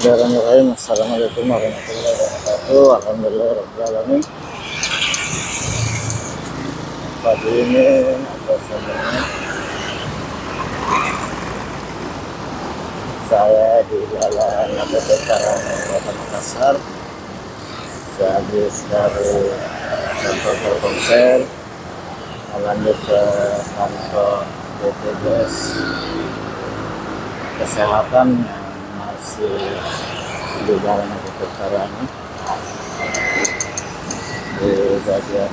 Bismillahirrahmanirrahim. Assalamualaikum warahmatullahi wabarakatuh. Alhamdulillahirrahmanirrahim. Pagi ini atau sebelumnya saya di jalan APT Karang Kota Makassar. Saya habis dari kantor Telkomsel lanjut ke kantor BPJS Kesehatan yang masih di jalan APT Karang di bagian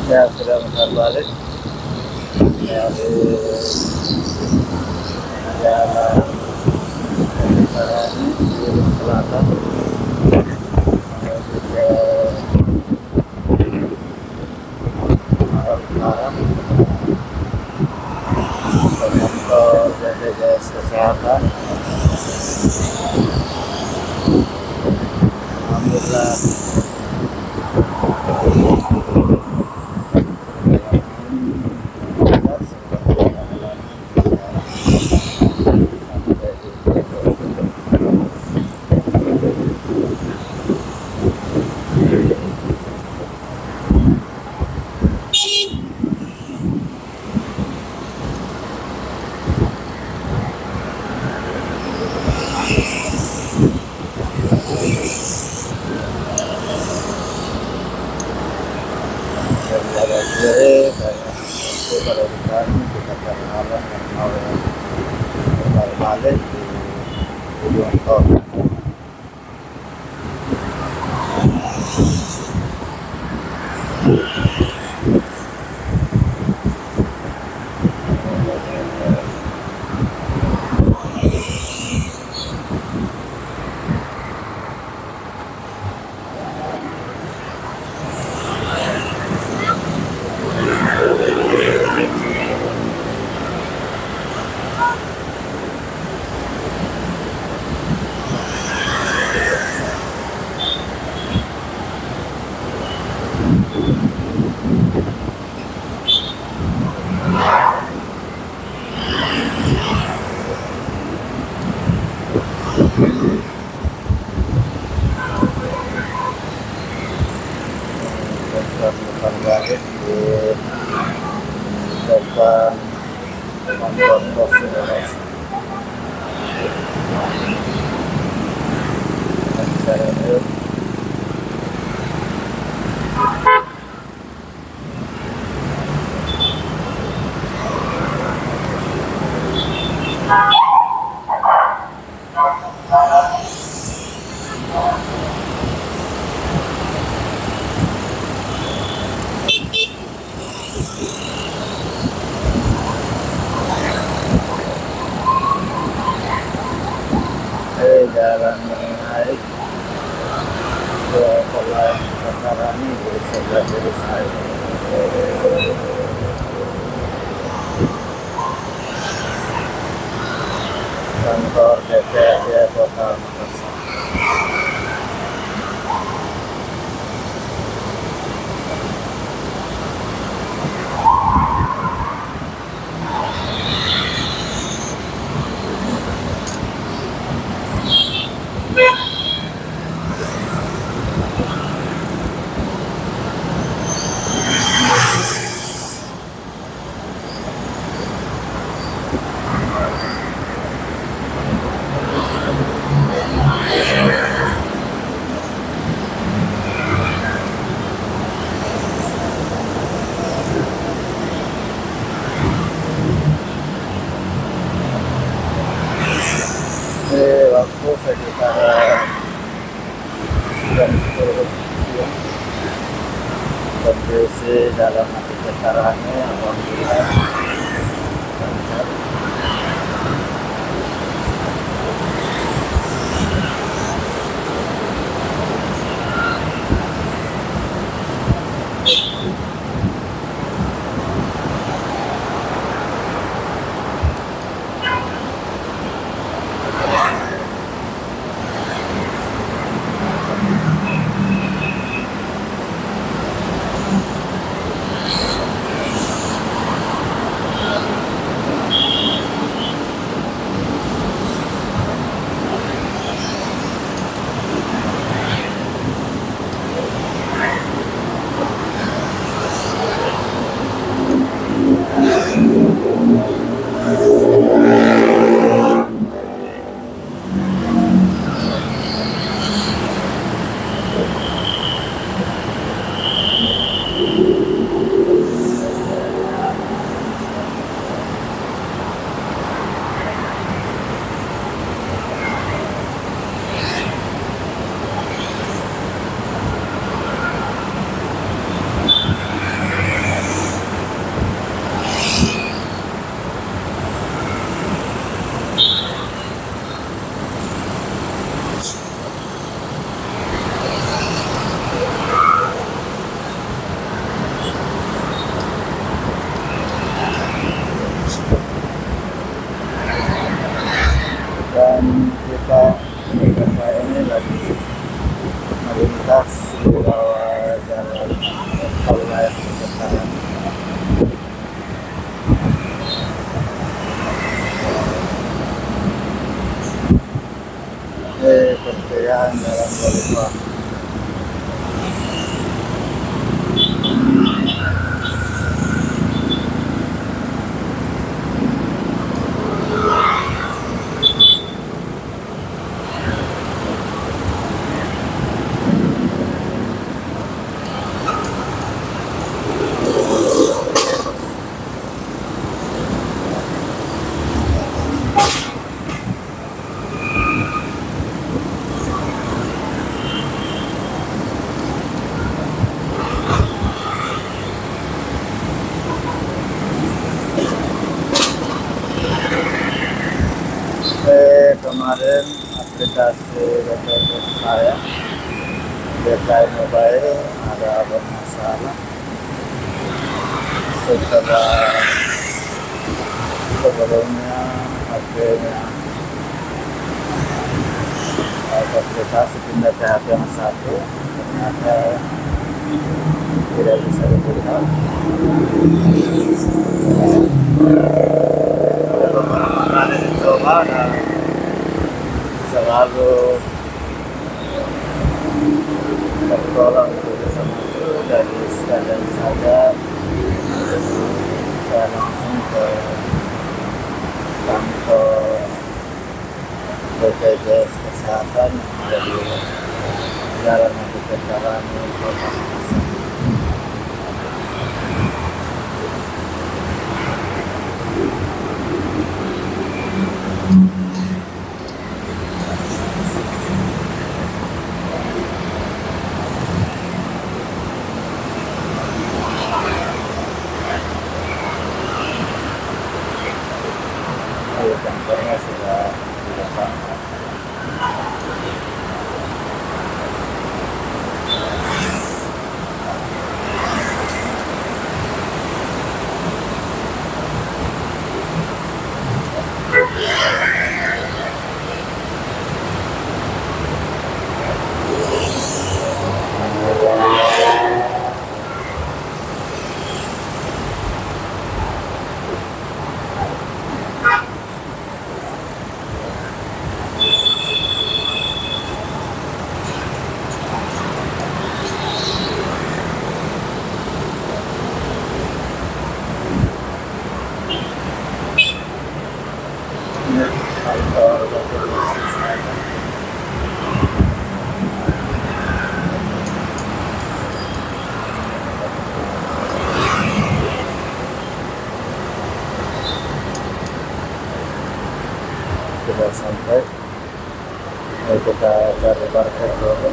ya sudah mutar balik ya di jalan ini di selatan menuju ke arah kantor BPJS Kesehatan. Alhamdulillah dari kiri saya pada depan kita terhalang yang mau putar balik di ujung tol. Putar balik di depan kantor pos Indonesia. Saya lihat jalan naik ke Kolai Karang di sebelah kiri saya. Kantor DPRD Kota Makassar. dan seterusnya. Kondisi dalam hati ketarane alhamdulillah lancar. Dan kita ini lagi melintas di bawah jalan tol layang sekitaran. Ini pertigaan dalam Balikpapan. Kemarin aplikasi rekening saya DKI Mobile ada bermasalah setelah sebelumnya HP-nya aplikasi pindah ke HP yang satu ternyata tidak bisa dibuka. Beberapa kali dicoba dan selalu tertolong untuk bisa masuk dari sekadar saja saya langsung ke kantor BPJS Kesehatan yang ada di Jalan Hati Ketarane Kota Makassar. Kantornya sudah didatangkan. Sudah sampai, kita cari parkir dulu.